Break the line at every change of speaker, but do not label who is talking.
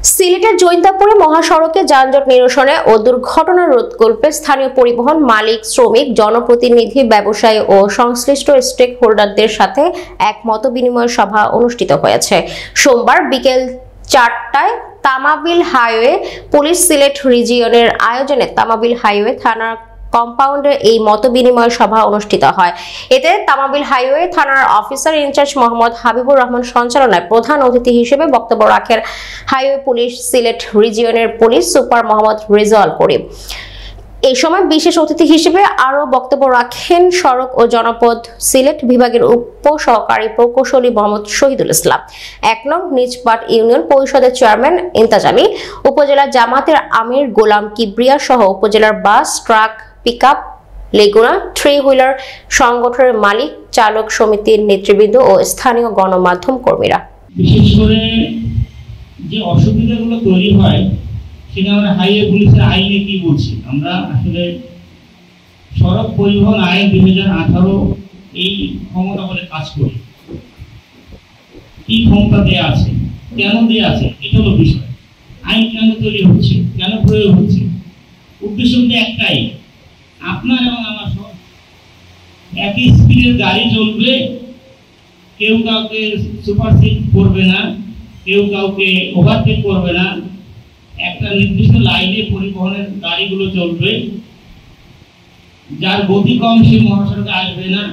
সিলেটের জৈন্তাপুরে মহাসড়কে যানজট নিরসনে ও দুর্ঘটনা রোধকল্পে স্থানীয় পরিবহন মালিক, শ্রমিক, জনপ্রতিনিধি, ব্যবসায়ী ও সংশ্লিষ্ট স্টেক হোল্ডারদের সাথে এক মতবিনিময় সভা অনুষ্ঠিত হয়েছে। সোমবার বিকেল 4টায় তামাবিল হাইওয়ে পুলিশ সিলেট রিজিয়নের আয়োজনে তামাবিল হাইওয়ে থানার কম্পাউন্ডে এই মতবিনিময় সভা অনুষ্ঠিত হয়। এতে তামাবিল হাইওয়ে থানার অফিসার ইনচার্জ মোহাম্মদ হাবিবুর রহমান সঞ্চালনায় প্রধান অতিথি হিসেবে বক্তব্য রাখেন হাইওয়ে পুলিশ সিলেট রিজিয়নের পুলিশ সুপার মোহাম্মদ রেজাউল করিম। এই সময় বিশেষ অতিথি হিসেবে আরও বক্তব্য রাখেন সড়ক ও জনপথ সিলেট বিভাগের উপ সহকারী প্রকৌশলী মোহাম্মদ শহীদুল ইসলাম, 1 নং নিজপাট ইউনিয়ন পরিষদের চেয়ারম্যান ইমতাজ আলী, উপজেলা জামাতের আমির গোলাম কিবরিয়া সহ উপজেলার বাস, ট্রাক, পিকআপ, লেগুনা, 3 হুইলার সংগঠনের মালিক, চালক সমিতির নেতৃবৃন্দ ও স্থানীয় গণমাধ্যম কর্মীরা।
বিশেষ করে যে অসুবিধাগুলো তৈরি হয় সেটা আমরা হাইওয়ে পুলিশের আইনে কি বলছি, আমরা আসলে সড়ক পরিবহন আইন 2018 এই ক্ষমতা বলে কাজ করি। কি ক্ষমতা দেয়া আছে, কেন দেয়া আছে, এটা হলো বিষয়। আইন কেন তৈরি হচ্ছে, কেন প্রয়োগ হচ্ছে, উদ্দেশ্য একটাই, আপনার এবং আমার সব একই স্পিডের গাড়ি চলবে, কেউ কাউকে সুপারসিড করবে না, কেউ কাউকে ওভারটেক করবে না, একটা নির্দিষ্ট লাইনে পরিবহনের গাড়িগুলো চলবে, যার গতি কম সে মহাসড়কে আসবে না,